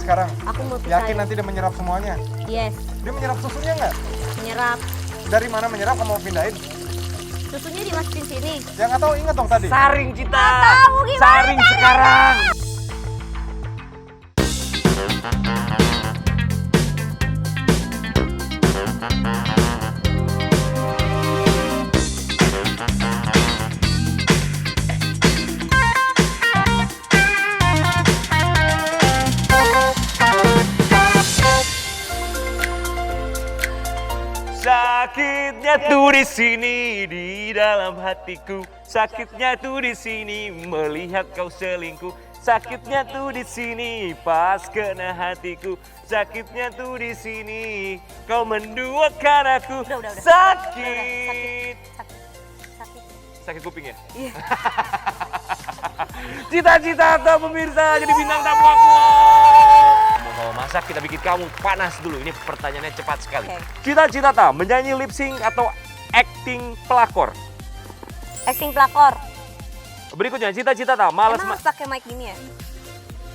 sekarang? Aku mau pisah. Yakin nanti dia menyerap semuanya? Yes, Dia menyerap susunya nggak? menyerap. Dari mana menyerap kamu mau pindahin? Susunya dimasukin sini. Ya nggak tahu, ingat dong tadi. Saring Cita. tahu gimana Saring sekarang. Sakitnya tuh di sini di dalam hatiku. Sakitnya tuh di sini melihat kau selingkuh. Sakitnya tuh di sini pas kena hatiku. Sakitnya tuh di sini kau menduakan aku. Udah. Sakit. Sakit. Sakit kuping ya? Iya. Cita-cita atau pemirsa jadi bintang tamu aku. Mau masak kita bikin kamu panas dulu. Ini pertanyaannya cepat sekali. Oke. Cita-cita tak menyanyi lip sync atau acting pelakor? Acting pelakor. Berikutnya cita-cita tak malas Emang harus pakai mic gini ya?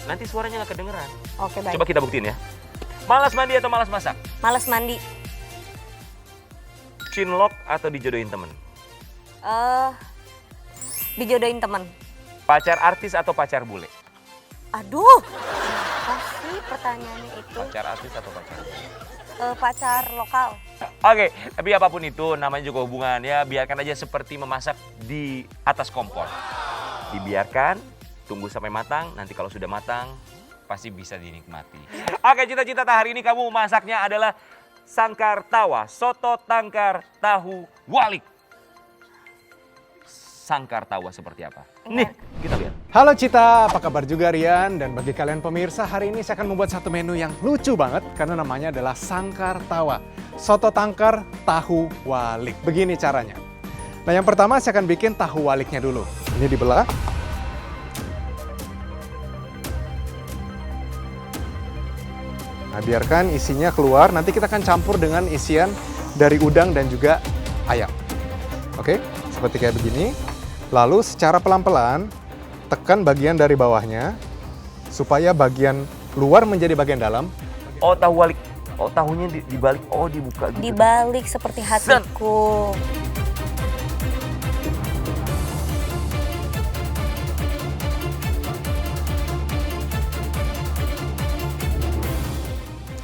nanti suaranya nggak kedengeran. Oke, baik. Coba kita buktiin ya. Malas mandi atau malas masak? Males mandi. Cinlok atau dijodohin temen? Dijodohin temen. Pacar artis atau pacar bule? Aduh. Apa sih pertanyaannya itu? Pacar artis atau pacar bule? Pacar lokal. Oke, tapi apapun itu namanya juga hubungan ya. Biarkan aja seperti memasak di atas kompor. Dibiarkan, tunggu sampai matang. Nanti kalau sudah matang, pasti bisa dinikmati. Oke, cita-cita hari ini kamu masaknya adalah sangkar tawa, soto tangkar tahu walik. Sangkar tawa seperti apa? Nih, kita lihat. Halo Cita, apa kabar juga Rian? Dan bagi kalian pemirsa, hari ini saya akan membuat satu menu yang lucu banget karena namanya adalah sangkar tawa. Soto tangkar tahu walik. Begini caranya. Nah, yang pertama saya akan bikin tahu waliknya dulu. Ini dibelah. Nah, biarkan isinya keluar. Nanti kita akan campur dengan isian dari udang dan juga ayam. Oke, seperti kayak begini. Lalu secara pelan-pelan tekan bagian dari bawahnya supaya bagian luar menjadi bagian dalam. Oh, tahu walik. Oh, tahunya dibalik. Oh, dibuka gitu. Dibalik seperti hatiku.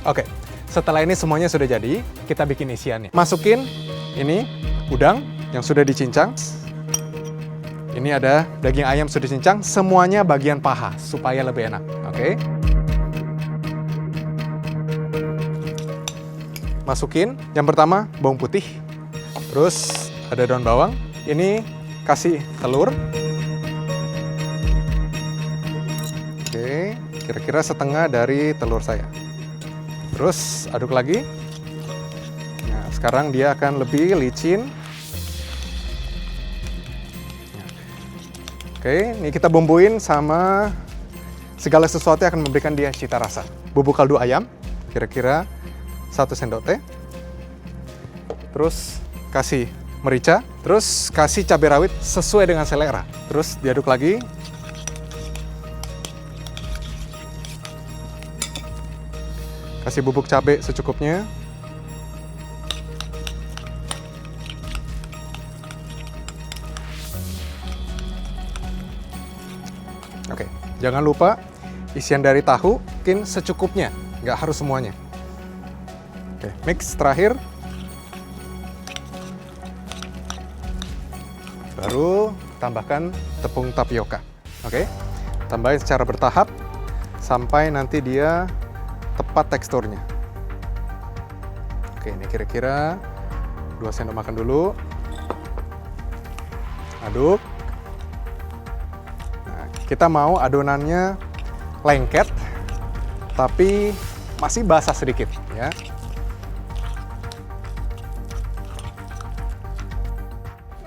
Oke, setelah ini semuanya sudah jadi, kita bikin isiannya. Masukin ini udang yang sudah dicincang. Ini ada daging ayam sudah dicincang, semuanya bagian paha supaya lebih enak. Oke. Masukin yang pertama bawang putih. Terus ada daun bawang. Ini kasih telur. Oke, kira-kira setengah dari telur saya. Terus aduk lagi. Nah, sekarang dia akan lebih licin. Oke, ini kita bumbuin sama segala sesuatu yang akan memberikan dia cita rasa. Bubuk kaldu ayam, kira-kira 1 sendok teh. Terus kasih merica, terus kasih cabai rawit sesuai dengan selera. Terus diaduk lagi. Kasih bubuk cabai secukupnya. Oke, jangan lupa isian dari tahu mungkin secukupnya, nggak harus semuanya. Oke, mix terakhir. Baru tambahkan tepung tapioka. Oke, tambahin secara bertahap sampai nanti dia tepat teksturnya. Oke, ini kira-kira 2 sendok makan dulu. Aduk. Nah, kita mau adonannya lengket, tapi masih basah sedikit, ya.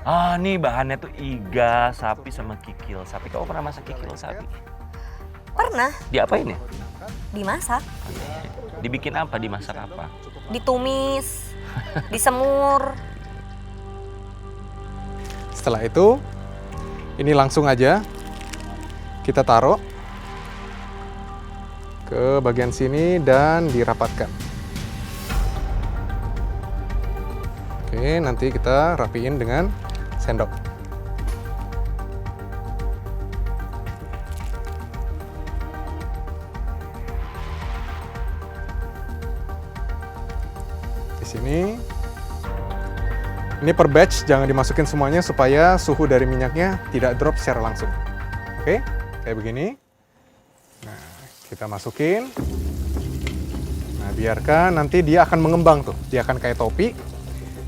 Ah, nih bahannya tuh iga sapi sama kikil sapi. Kamu pernah masak kikil sapi? Pernah Diapain ya? dimasak, Dibikin apa? Dimasak apa? ditumis, disemur. Setelah itu, ini langsung aja kita taruh ke bagian sini dan dirapatkan. Oke, nanti kita rapiin dengan sendok. Di sini, ini per batch, jangan dimasukin semuanya supaya suhu dari minyaknya tidak drop secara langsung. Oke, kayak begini. Nah, kita masukin. Nah, biarkan nanti dia akan mengembang tuh. Dia akan kayak topi.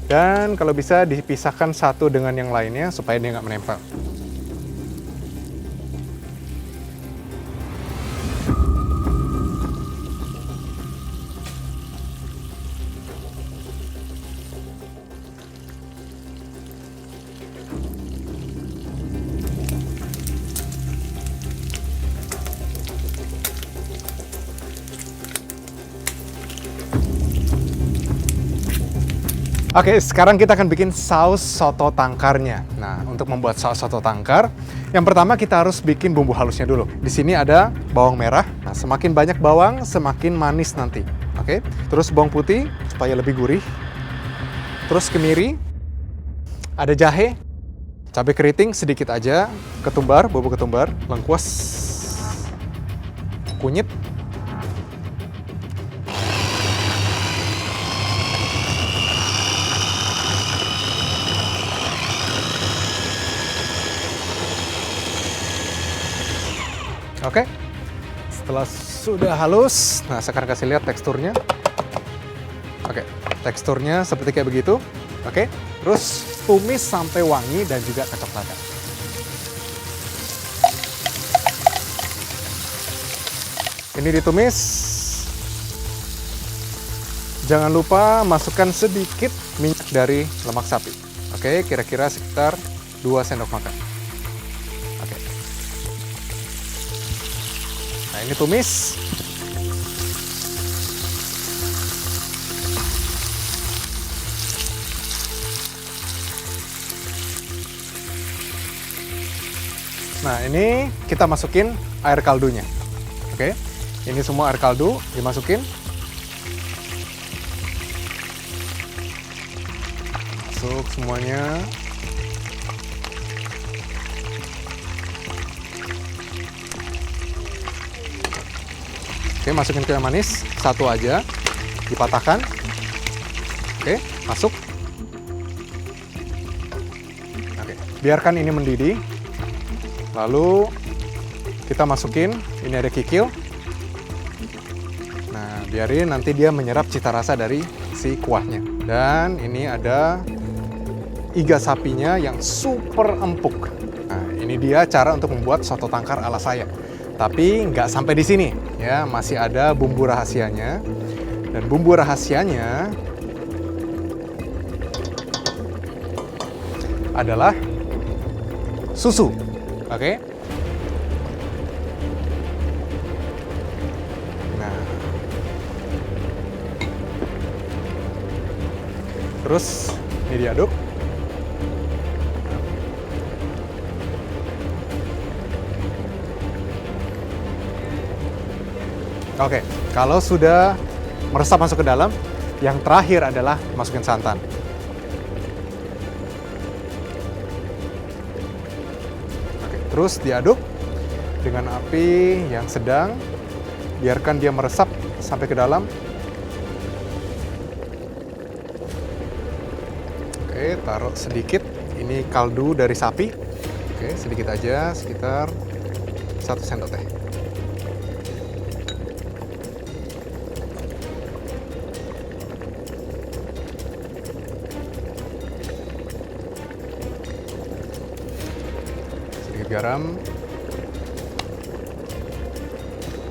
Dan kalau bisa dipisahkan satu dengan yang lainnya supaya dia nggak menempel. Oke, sekarang kita akan bikin saus soto tangkarnya. Nah, untuk membuat saus soto tangkar, yang pertama kita harus bikin bumbu halusnya dulu. Di sini ada bawang merah. Nah, semakin banyak bawang, semakin manis nanti. Oke, terus bawang putih supaya lebih gurih. Terus kemiri, ada jahe, cabai keriting sedikit aja, ketumbar, bubuk ketumbar, lengkuas, kunyit, oke, setelah sudah halus, nah sekarang kasih lihat teksturnya. Oke, teksturnya seperti kayak begitu. Oke, terus tumis sampai wangi dan juga kecoklatan. Ini ditumis. Jangan lupa masukkan sedikit minyak dari lemak sapi. Oke, kira-kira sekitar 2 sendok makan. Nah, ini tumis. Nah, ini kita masukin air kaldunya. Oke, ini semua air kaldu dimasukin. Masuk semuanya. Oke, masukin ke yang manis, satu aja, dipatahkan. Oke, masuk. Oke, biarkan ini mendidih. Lalu kita masukin, ini ada kikil. Nah, biarin nanti dia menyerap cita rasa dari si kuahnya. Dan ini ada iga sapinya yang super empuk. Nah, ini dia cara untuk membuat soto tangkar ala saya. Tapi nggak sampai di sini, ya, masih ada bumbu rahasianya. Dan bumbu rahasianya adalah susu, oke? Nah, terus ini diaduk. Oke, kalau sudah meresap masuk ke dalam, yang terakhir adalah masukin santan. Oke, terus diaduk dengan api yang sedang, biarkan dia meresap sampai ke dalam. Oke, taruh sedikit, ini kaldu dari sapi. Oke, sedikit aja, sekitar 1 sendok teh. Garam,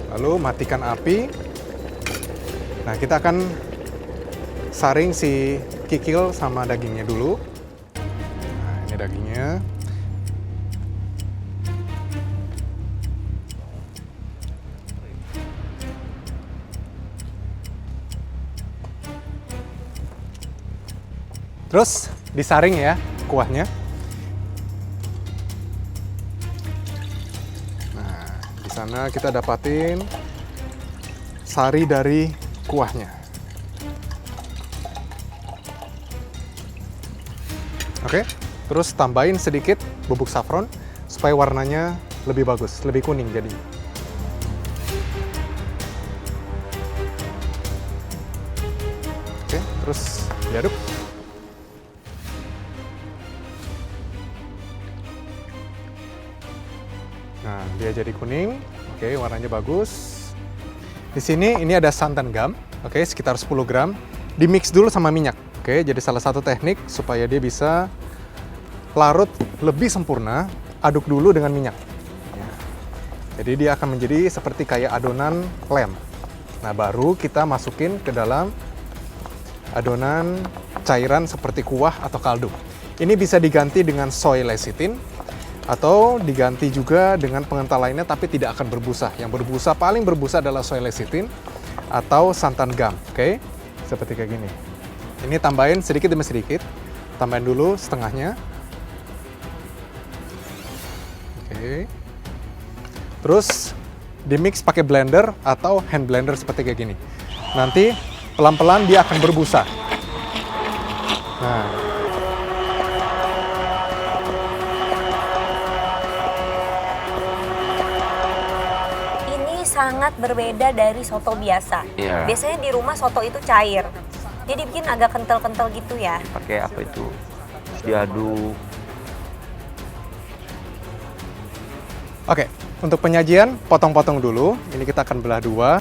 lalu matikan api. Nah, kita akan saring si kikil sama dagingnya dulu. Nah, ini dagingnya. Terus disaring ya kuahnya. Sana kita dapatin sari dari kuahnya. Oke, terus tambahin sedikit bubuk saffron supaya warnanya lebih bagus, lebih kuning jadi. Oke, terus diaduk. Nah, dia jadi kuning. Oke, warnanya bagus. Di sini ini ada santan gam. Oke, sekitar 10 gram. Dimix dulu sama minyak. Oke, jadi salah satu teknik supaya dia bisa larut lebih sempurna, aduk dulu dengan minyak. Ya. Jadi dia akan menjadi seperti kayak adonan lem. Nah, baru kita masukin ke dalam adonan cairan seperti kuah atau kaldu. Ini bisa diganti dengan soy lecithin atau diganti juga dengan pengental lainnya tapi tidak akan berbusa. Yang berbusa, paling berbusa adalah soy lecithin atau santan gam. Oke, seperti kayak gini. Ini tambahin sedikit demi sedikit. Tambahin dulu setengahnya. Oke. Terus dimix pakai blender atau hand blender seperti kayak gini. Nanti pelan-pelan dia akan berbusa. Nah, Ini sangat berbeda dari soto biasa. Iya. Biasanya di rumah soto itu cair. Jadi bikin agak kental-kental gitu ya. Pakai apa itu? Terus diaduk. oke. Untuk penyajian, potong-potong dulu. Ini kita akan belah dua.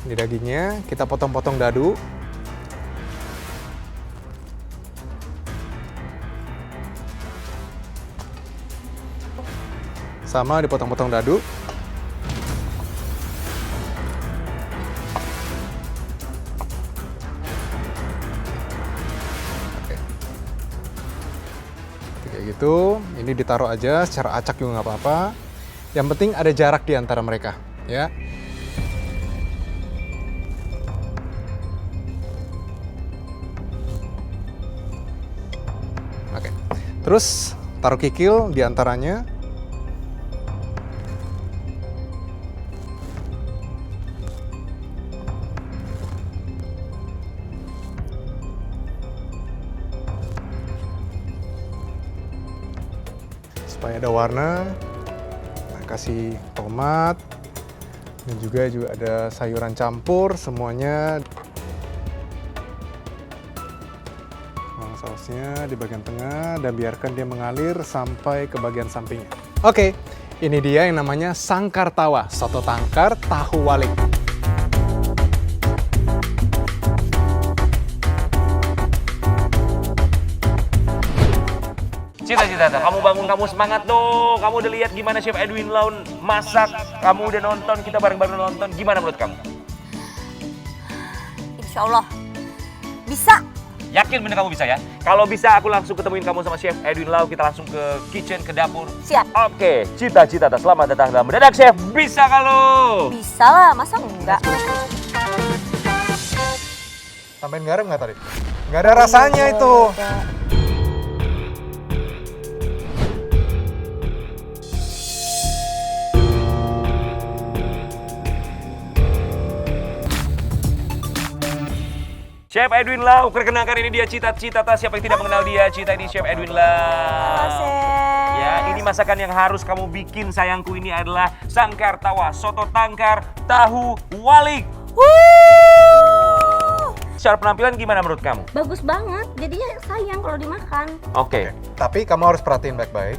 Ini dagingnya, kita potong-potong dadu. Sama dipotong-potong dadu. Oke. Kayak gitu, ini ditaruh aja secara acak juga nggak apa-apa. Yang penting ada jarak di antara mereka, ya. Oke. Terus taruh kikil di antaranya. Supaya ada warna. Nah, kasih tomat. Dan juga ada sayuran campur semuanya. Tuang sausnya di bagian tengah dan biarkan dia mengalir sampai ke bagian sampingnya. Oke, ini dia yang namanya sangkar tawa, soto tangkar tahu walik. Cita-cita, kamu bangun, kamu semangat dong. Kamu udah lihat gimana Chef Edwin Lau masak. Kamu udah nonton, kita bareng-bareng nonton. Gimana menurut kamu? Insya Allah bisa. Yakin bener kamu bisa ya? Kalau bisa aku langsung ketemuin kamu sama Chef Edwin Lau. Kita langsung ke kitchen, ke dapur. Siap. Oke, cita-cita, selamat datang dalam Mendadak Chef. Bisa kalau? Bisa lah, masa enggak? Tambahin garam nggak tadi? Nggak ada rasanya itu. Chef Edwin Lau, perkenalkan ini dia Cita-Cita. Siapa yang tidak mengenal dia? Cita ini Chef Edwin Lau. Halo, Chef. Ya, ini masakan yang harus kamu bikin sayangku. Ini adalah sangkar tawa, soto tangkar, tahu walik. Secara penampilan gimana menurut kamu? Bagus banget, jadinya sayang kalau dimakan. Oke. Tapi kamu harus perhatiin baik-baik.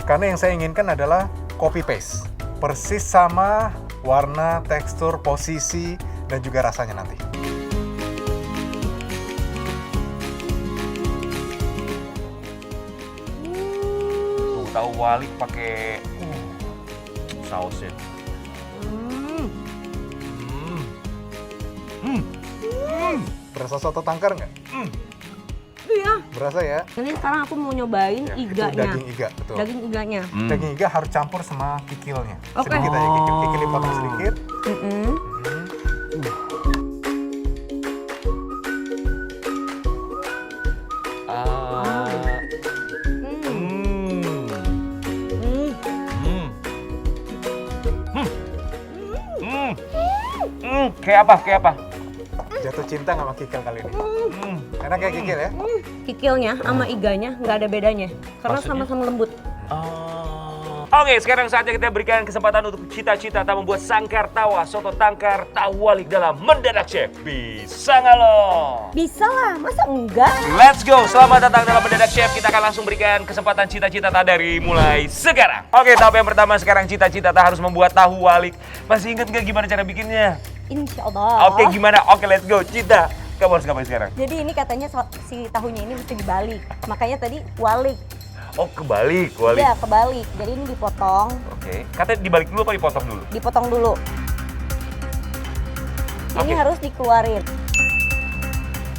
Karena yang saya inginkan adalah copy paste. Persis sama warna, tekstur, posisi, dan juga rasanya nanti. Tahu walik pakai sausnya. Berasa soto tangkar nggak? Iya. Berasa ya? Ini sekarang aku mau nyobain Ya, itu iganya. daging iga, betul. Daging iganya. Daging iga harus campur sama kikilnya. Oke. Sedikit aja kikil dipotong sedikit. Kayak apa? Kayak apa? Jatuh cinta nggak sama kikil kali ini? Enak ya kikil ya? Kikilnya sama iganya nggak ada bedanya. Karena Maksudnya? sama-sama lembut. Oke, sekarang saatnya kita berikan kesempatan untuk Cita-Cita tak membuat sangkar tawa soto tangkar tahu walik dalam Mendadak Chef. Bisa nggak lo? Bisa lah, masa enggak? Let's go, selamat datang dalam Mendadak Chef. Kita akan langsung berikan kesempatan Cita-Cita tak dari mulai sekarang. Oke, tahap yang pertama sekarang Cita-Cita tak harus membuat tahu walik. Masih ingat nggak gimana cara bikinnya? Insya Allah. Oke, gimana? Oke, let's go. Cita, kamu harus ngapain sekarang? Jadi ini katanya si tahunya ini mesti dibalik. Makanya tadi walik. Oh, kebalik, walik. Iya, kebalik. Jadi ini dipotong. Oke, katanya dibalik dulu apa dipotong dulu? Dipotong dulu. Ini Oke. harus dikeluarin.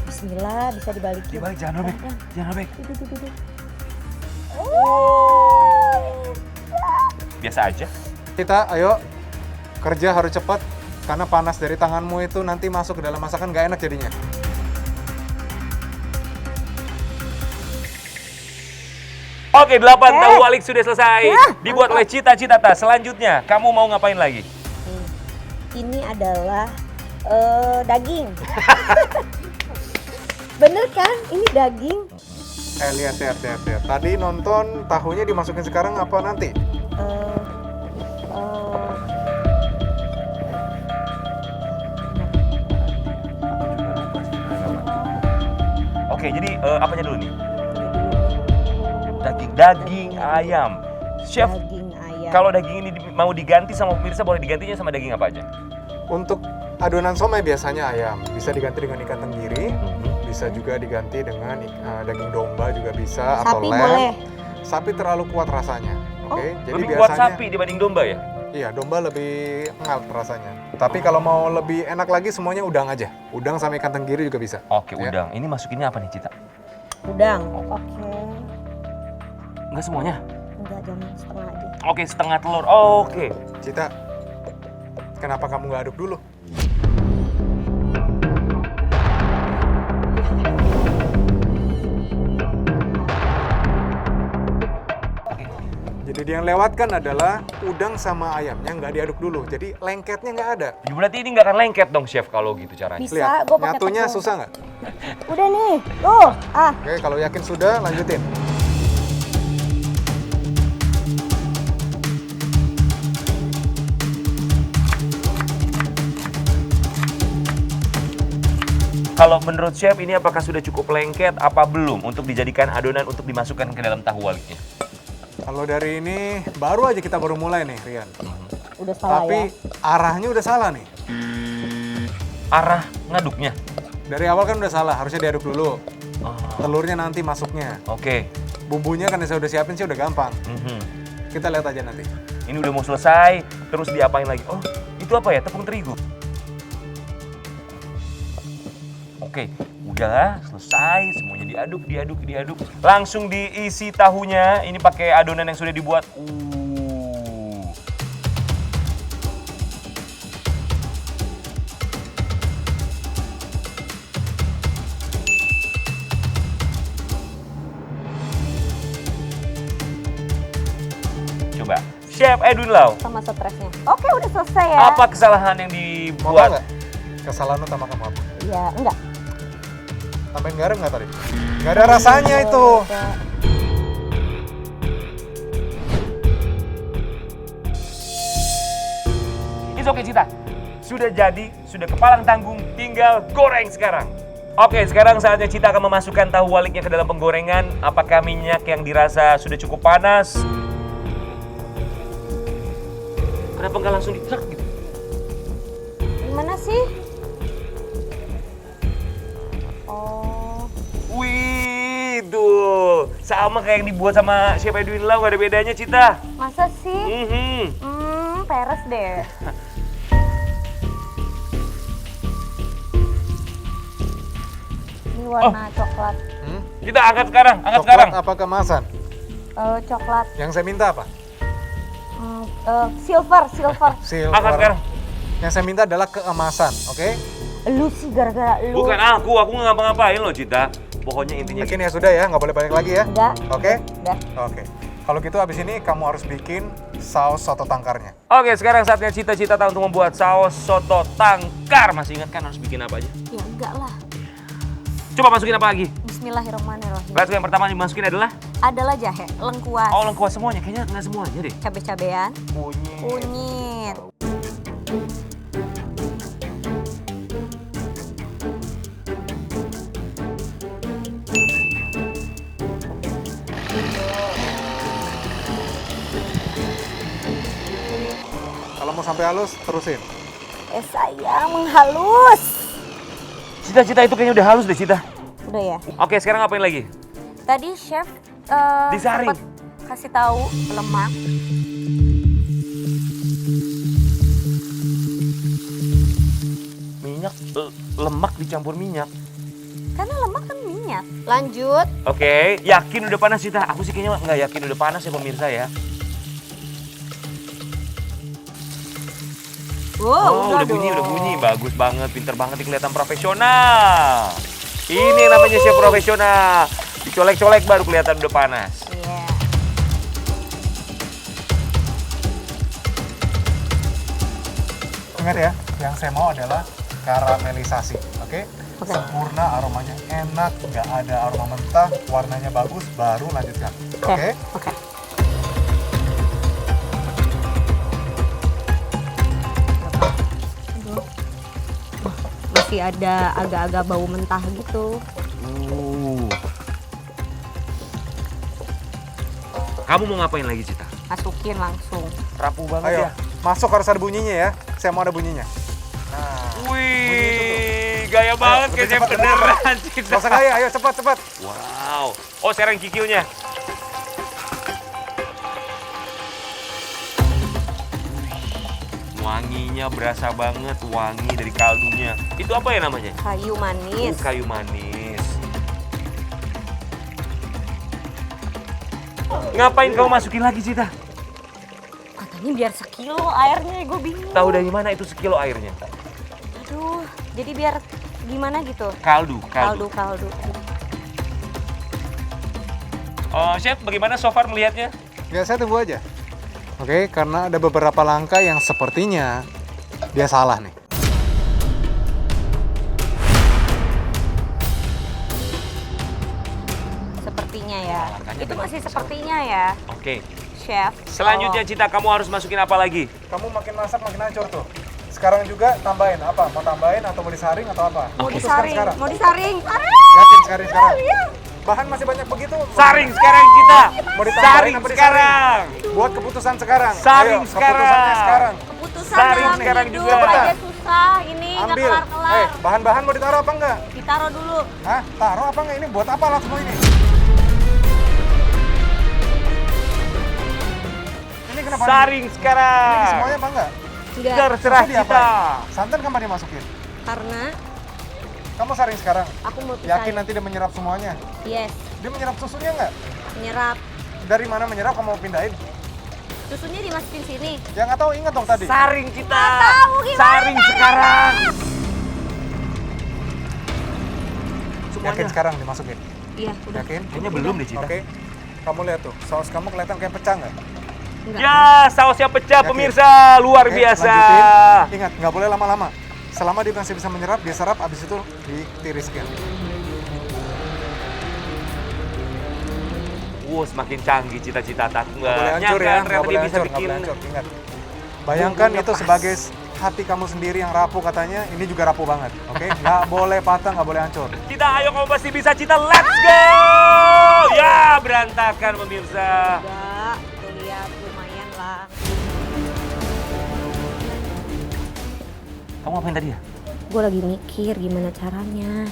Bismillah, bisa dibalikin. Dibalik, jangan robek. Jangan robek. Duduk. Biasa aja. Kita, ayo kerja harus cepat karena panas dari tanganmu itu nanti masuk ke dalam masakan nggak enak jadinya. Oke, 8 tahu walik sudah selesai. Dibuat oleh Cita-Cita tak. Selanjutnya, kamu mau ngapain lagi? Ini adalah daging. Bener kan? Ini daging. Lihat. Tadi nonton tahunya dimasukin sekarang apa nanti? Oke, jadi apanya dulu nih? Daging ayam. Chef, Daging ayam. kalau daging ini mau diganti sama pemirsa, boleh digantinya sama daging apa aja? Untuk adonan somai biasanya ayam, bisa diganti dengan ikan tenggiri, bisa juga diganti dengan daging domba juga bisa, atau Sapi lem. boleh. Sapi terlalu kuat rasanya, oke? Jadi Lebih kuat biasanya sapi dibanding domba ya? iya domba lebih ngal rasanya. Tapi kalau mau lebih enak lagi semuanya udang aja, udang sama ikan tenggiri juga bisa. Oke, Ya. udang. Ini masukinnya apa nih, Cita? Udang. Oke. Enggak semuanya? Enggak, jangan setengah aja. Oke, setengah telur. Oke. Cita, kenapa kamu nggak aduk dulu? Jadi yang lewatkan adalah udang sama ayamnya nggak diaduk dulu. Jadi lengketnya nggak ada. Ya, berarti ini nggak akan lengket dong, Chef, kalau gitu caranya. Bisa, Lihat, gua pakai nyatunya tepung. susah nggak? Udah nih. Tuh, Oke, kalau yakin sudah, lanjutin. Kalau menurut Chef, ini apakah sudah cukup lengket apa belum untuk dijadikan adonan untuk dimasukkan ke dalam tahu waliknya? Kalau dari ini, baru aja kita baru mulai nih, Rian. udah salah Tapi ya. arahnya udah salah nih. Arah ngaduknya? Dari awal kan udah salah, harusnya diaduk dulu. Oh, Telurnya nanti masuknya. Oke. Bumbunya kan yang saya udah siapin sih udah gampang. Mhm. Kita lihat aja nanti. Ini udah mau selesai, terus diapain lagi? Oh, itu apa ya? Tepung terigu. Oke, udah selesai, semuanya diaduk. Langsung diisi tahunya. Ini pakai adonan yang sudah dibuat. Coba, Chef Edwin Lau. Sama stresnya. Oke, udah selesai ya. Apa kesalahan yang Mau dibuat? nggak? Kesalahan utama kamu apa? Ya, enggak. Tambahin garam nggak tadi? Nggak ada rasanya itu. Enggak. It's okay, Cita. Sudah jadi, sudah kepalang tanggung, tinggal goreng sekarang. Oke, sekarang saatnya Cita akan memasukkan tahu waliknya ke dalam penggorengan. Apakah minyak yang dirasa sudah cukup panas? Kenapa nggak langsung ditrek gitu? Gimana sih? Oh, Wih, tuh. Sama kayak yang dibuat sama Chef Edwin Lau, gak ada bedanya, Cita. masa sih? Mhm. Peres deh. Ini warna coklat. Kita angkat sekarang, angkat Coklat sekarang. apa kemasan? Coklat. Yang saya minta apa? Silver. Silver. Angkat sekarang. Yang saya minta adalah keemasan, oke? Lu sih gara-gara lu. Bukan aku nggak ngapa-ngapain loh, Cita. Pokoknya intinya Yakin ya sudah ya, nggak boleh balik lagi ya? Enggak. Oke? Udah. Oke. Kalau gitu abis ini kamu harus bikin saus soto tangkarnya. Oke, sekarang saatnya Cita tahu untuk membuat saus soto tangkar. Masih ingat kan harus bikin apa aja? Ya enggak lah. Coba masukin apa lagi? Bismillahirrahmanirrahim. Let's go, yang pertama dimasukin adalah? Adalah jahe, lengkuas, Oh, lengkuas semuanya. Kayaknya nggak semuanya deh. cabai-cabean, Kunyit. kunyit. Kalau mau sampai halus, terusin. Sayang menghalus. Cita itu kayaknya udah halus deh, Cita. Udah ya. Oke, sekarang ngapain lagi? Tadi chef Disaring. sempet kasih tahu lemak. Minyak, lemak dicampur minyak. Karena lemak kan minyak. Lanjut. Oke, yakin udah panas, Cita? Aku sih kayaknya nggak yakin udah panas ya pemirsa ya. Wow, udah bunyi. Bagus banget, pinter banget, nih, kelihatan profesional. Ini yang namanya chef profesional. Dicolek-colek baru kelihatan udah panas. Iya. Ingat ya, yang saya mau adalah karamelisasi, oke? Oke. Sempurna, aromanya enak, nggak ada aroma mentah, warnanya bagus, baru lanjutkan, oke? Oke. Aduh. Masih ada agak-agak bau mentah gitu. Kamu mau ngapain lagi, Cita? Masukin langsung. Rapuh banget Ayo, ya. masuk harus ada bunyinya ya. Saya mau ada bunyinya. Nah, Wih, gaya banget lebih kayak chef cepat, lebih beneran, Cita. nggak usah gaya, ayo cepat. Wow. Oh, sekarang kikiunya. Wanginya berasa banget, wangi dari kaldunya. Itu apa ya namanya? Kayu manis. Kayu manis. Ngapain kamu masukin lagi, Cita? Katanya biar sekilo airnya, gue bingung. Tahu dari mana itu sekilo airnya? Aduh, jadi biar gimana gitu? Kaldu. Kaldu. Chef, bagaimana so far melihatnya? Ya saya tunggu aja. Oke, karena ada beberapa langkah yang sepertinya dia salah nih. Sepertinya ya. Makanya Itu benar. masih sepertinya ya, Oke. chef. Selanjutnya, Oh, Cita, kamu harus masukin apa lagi? Kamu makin masak makin hancur tuh. Sekarang juga tambahin apa? Mau tambahin atau mau disaring atau apa? mau Oke. Putuskan disaring, sekarang. mau disaring. Yakin sekarang? Bahan masih banyak begitu. Saring sekarang, Cita. Mau ditambahin Saring apa disaring? sekarang. Buat keputusan sekarang. Saring Ayo, sekarang. keputusannya sekarang. Keputusan Saring dalam sekarang hidup juga. aja susah. Ini nggak Ambil. kelar-kelar. Bahan-bahan mau ditaruh apa enggak? Ditaruh dulu. Hah? Taruh apa enggak? Ini buat apa alat semua ini? Ini kenapa? Saring Ini sekarang. semuanya apa enggak? Enggak, Terserah, Susu diapain? Cita. Santan kapan dimasukin? karena Kamu saring sekarang. aku mau Yakin nanti dia menyerap semuanya? Yes, Dia menyerap susunya enggak? menyerap. Dari mana menyerap? Kamu mau pindahin? Susunya dimasukin sini. Ya nggak tahu, ingat dong tadi. Saring, Cita. tahu gimana Saring sekarang. Yakin Semuanya. sekarang dimasukin? Iya, udah. Yakin? Kayaknya belum deh, Cita. Oke. Kamu lihat tuh, saus kamu kelihatan kayak pecah nggak? Enggak. Ya, sausnya pecah, Yakin? pemirsa. Luar Oke, biasa. lanjutin. Ingat, nggak boleh lama-lama. Selama dia masih bisa menyerap, dia serap, abis itu ditiriskan. Wow, semakin canggih cita-cita aku Nggak boleh hancur ya, nggak ternyata boleh dia bisa hancur, nggak bikin boleh hancur. Ingat. Bayangkan bumbunya itu pas. sebagai hati kamu sendiri yang rapuh katanya, ini juga rapuh banget. Oke, nggak boleh patah, nggak boleh hancur. Cita, ayo kamu pasti bisa, Cita. Let's go! Ya, berantakan pemirsa. Enggak, tuh lihat lumayan lah. Kamu ngapain tadi ya? Gue lagi mikir gimana caranya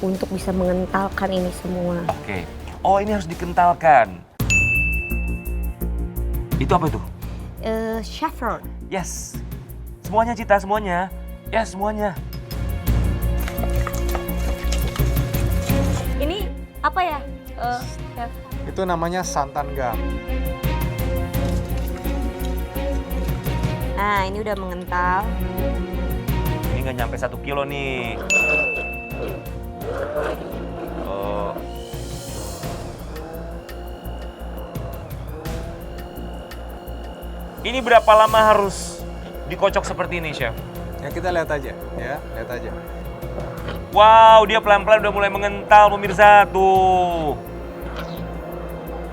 untuk bisa mengentalkan ini semua. Oke. Oh, ini harus dikentalkan. Itu apa itu? Saffron. Yes. Semuanya, Cita, semuanya. Ya, semuanya. Ini apa ya? Chef? Itu namanya santan gam. Nah, ini udah mengental. Ini nggak nyampe 1 kilo nih. Oh. Ini berapa lama harus dikocok seperti ini, Chef? Ya kita lihat aja, ya, lihat aja. Wow, dia pelan-pelan udah mulai mengental pemirsa tuh.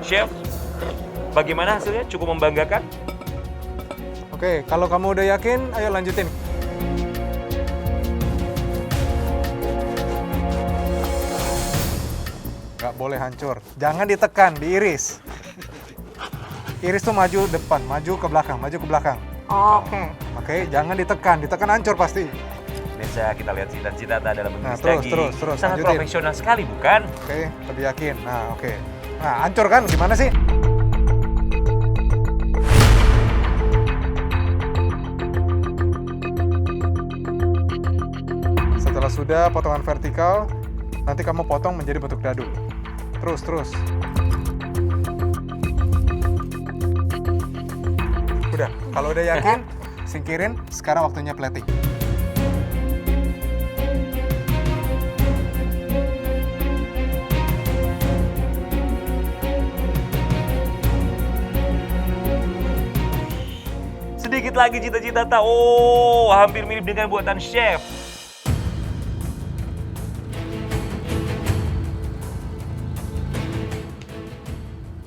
Chef, bagaimana hasilnya? Cukup membanggakan? Oke, kalau kamu udah yakin, ayo lanjutin. Nggak boleh hancur. Jangan ditekan, diiris. Iris tuh maju depan, maju ke belakang, maju ke belakang. Oke. Oke, jangan ditekan hancur pasti. Biasa kita lihat cita-cita dalam Nah, menulis terus, daging. terus, Sangat lanjutin. profesional sekali, bukan? Oke, lebih yakin. Nah, oke. Nah, hancur kan? Gimana sih? Setelah sudah potongan vertikal, nanti kamu potong menjadi bentuk dadu. Terus. Udah, kalau udah yakin, singkirin. Sekarang waktunya plating. Sedikit lagi cita-cita. Oh, hampir mirip dengan buatan chef.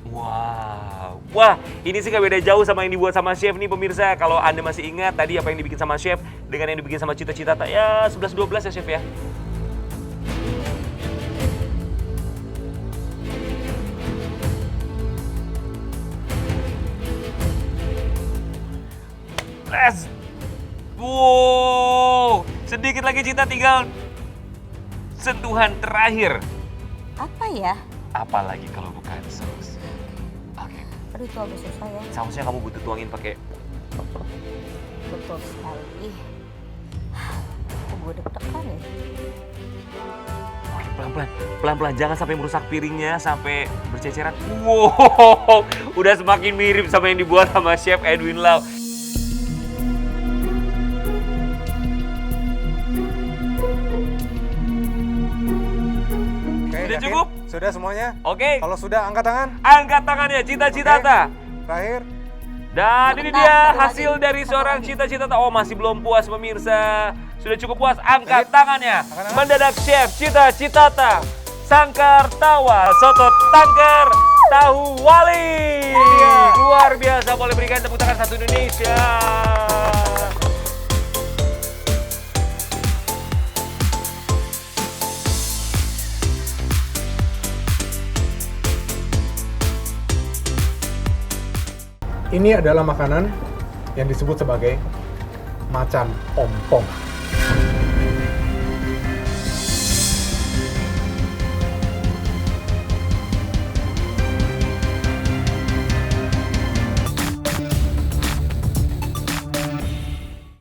Wow. Wah, ini sih gak beda jauh sama yang dibuat sama chef nih pemirsa. Kalau Anda masih ingat tadi apa yang dibikin sama chef dengan yang dibikin sama cita-cita, ya 11-12 ya chef ya. Les. Wow, sedikit lagi Cita, tinggal sentuhan terakhir. Apa ya? Apalagi kalau bukan saus. Oke, Aduh itu agak susah ya. sausnya kamu butuh tuangin pakai. Betul sekali. Kok gue deg-degan ya? Oke, pelan-pelan, jangan sampai merusak piringnya, sampai berceceran. Wow, udah semakin mirip sama yang dibuat sama Chef Edwin Lau. Oke, Sudah yakin? cukup? Sudah semuanya? Oke, Kalau sudah, angkat tangan. angkat tangannya Cita-Cita. Oke. Terakhir. Dan ini Bentar, dia satu hasil lagi. dari Satu seorang lagi. Cita-Cita. Oh, masih belum puas pemirsa. Sudah cukup puas, angkat tangannya. Angkat tangan. Mendadak Chef Cita-Cita Sangkar Tawa Soto Tangkar Tahu Wali. Iya. Luar biasa, boleh berikan tepuk tangan satu Indonesia. Ini adalah makanan yang disebut sebagai macan ompong.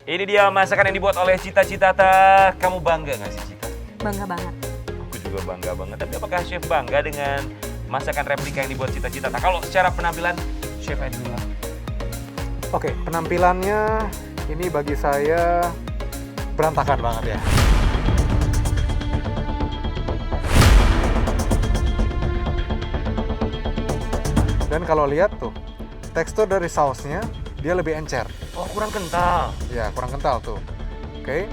Ini dia masakan yang dibuat oleh Cita-Cita. Kamu bangga nggak sih Cita? Bangga banget. Aku juga bangga banget. Tapi apakah Chef bangga dengan masakan replika yang dibuat Cita-Cita? Kalau secara penampilan, Chef Edwin Lau. Oke, penampilannya ini bagi saya berantakan banget ya. Dan kalau lihat tuh, tekstur dari sausnya dia lebih encer. Oh, kurang kental. Ya, kurang kental tuh. Oke.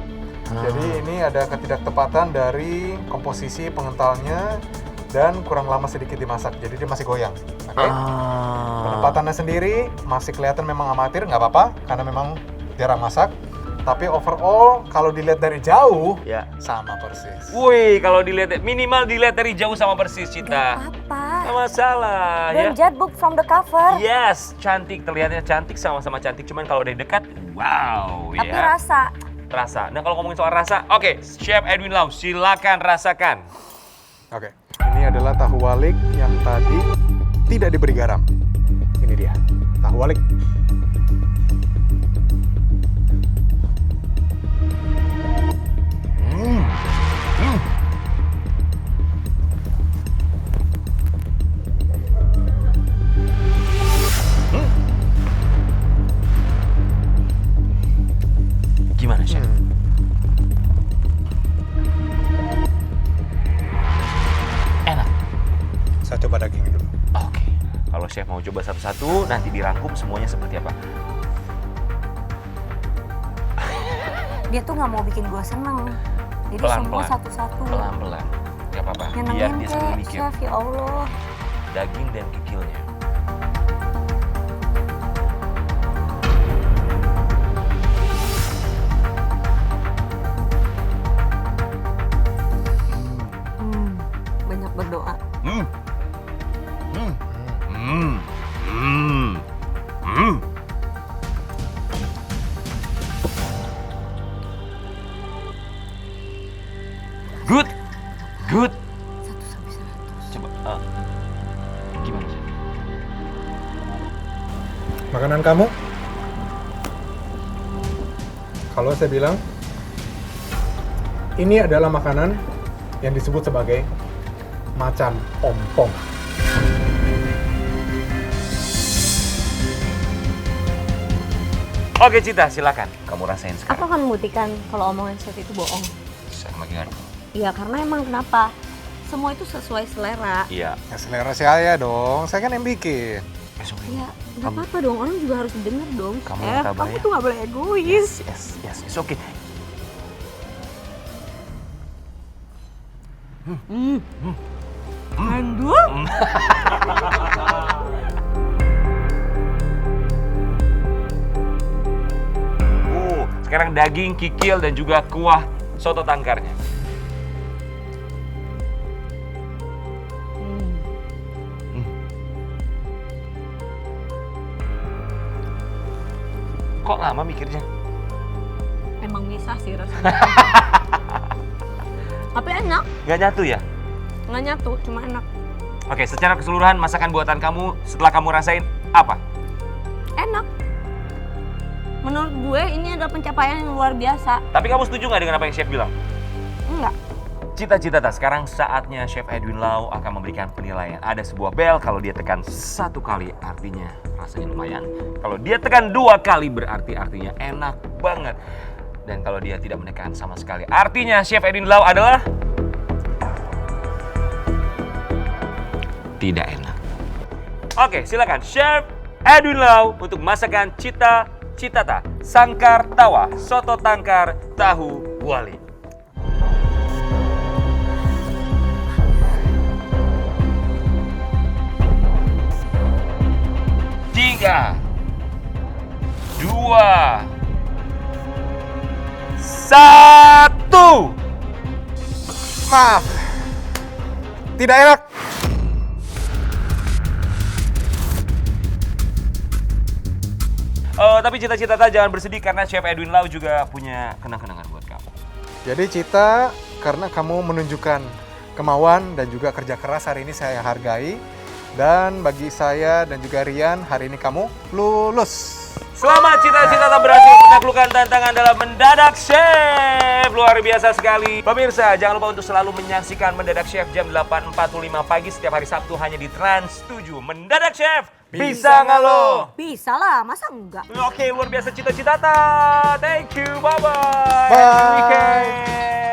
Jadi ini ada ketidaktepatan dari komposisi pengentalnya dan kurang lama sedikit dimasak. Jadi dia masih goyang. Oke. Penempatannya sendiri masih kelihatan memang amatir, nggak apa-apa karena memang jarang masak. Tapi overall kalau dilihat dari jauh Ya. sama persis. Wih, kalau dilihat minimal dilihat dari jauh sama persis Cita. Apa? Nggak masalah ya. Don't judge book from the cover. Yes, cantik, terlihatnya cantik, sama-sama cantik. Cuman kalau dari dekat, wow Tapi ya. rasa. Nah kalau ngomongin soal rasa, oke, Chef Edwin Lau, silakan rasakan. Oke. Ini adalah tahu walik yang tadi tidak diberi garam. Ini dia, tahu walik. Gimana, Chef? Enak. Saya coba daging dulu. Oke. Kalau Chef mau coba satu-satu, nanti dirangkum semuanya seperti apa. Dia tuh nggak mau bikin gue seneng. Jadi Pelan-pelan. semua satu-satu. Pelan-pelan. Gak apa-apa. Biar Nyenengin dia sambil kek, mikir. chef, ya Allah. Daging dan kikilnya. Banyak berdoa. Hmm. Hmm. Hmm. Hmm. Hmm. Good. Good. 1 sampai 100. Coba. Gimana sih? Makanan kamu? Kalau saya bilang, ini adalah makanan yang disebut sebagai macan ompong. Oke Cita, silakan. Kamu rasain Aku sekarang. akan membuktikan kalau omongan chef itu bohong. Sama gimana? Iya, karena emang kenapa? Semua itu sesuai selera. Iya. Ya selera saya dong, saya kan yang bikin. Besok Ya, nggak apa-apa dong. Orang juga harus denger dong. Kamu yang tabah kamu ya? tuh nggak boleh egois. Yes, it's okay. Handuk. Sekarang daging, kikil, dan juga kuah soto tangkarnya. Kok lama mikirnya? Emang bisa sih rasanya. Tapi enak. Gak nyatu ya? Nggak nyatu, cuma enak. Oke, secara keseluruhan masakan buatan kamu setelah kamu rasain apa? Enak. Menurut gue ini adalah pencapaian yang luar biasa. Tapi kamu setuju nggak dengan apa yang chef bilang? Enggak. Cita-cita, sekarang saatnya Chef Edwin Lau akan memberikan penilaian. Ada sebuah bel, kalau dia tekan 1 kali artinya rasanya lumayan. Kalau dia tekan 2 kali berarti artinya enak banget. Dan kalau dia tidak menekan sama sekali, artinya Chef Edwin Lau adalah tidak enak. Oke, silakan Chef Edwin Lau untuk masakan Cita-Citata Sangkar Tawa Soto Tangkar Tahu Wali. Tiga, 2, 1. Maaf, tidak enak. Tapi Cita-Citata jangan bersedih karena Chef Edwin Lau juga punya kenang-kenangan buat kamu. Jadi Cita, karena kamu menunjukkan kemauan dan juga kerja keras hari ini saya hargai. Dan bagi saya dan juga Rian, hari ini kamu lulus. Selamat Cita-Citata berhasil menaklukkan tantangan dalam Mendadak Chef. Luar biasa sekali. Pemirsa, jangan lupa untuk selalu menyaksikan Mendadak Chef jam 8.45 pagi setiap hari Sabtu hanya di Trans 7. Mendadak Chef, bisa nggak lo? Bisa lah, masa enggak? Oke, luar biasa Cita-Citata. Thank you, bye-bye. Bye. Happy weekend.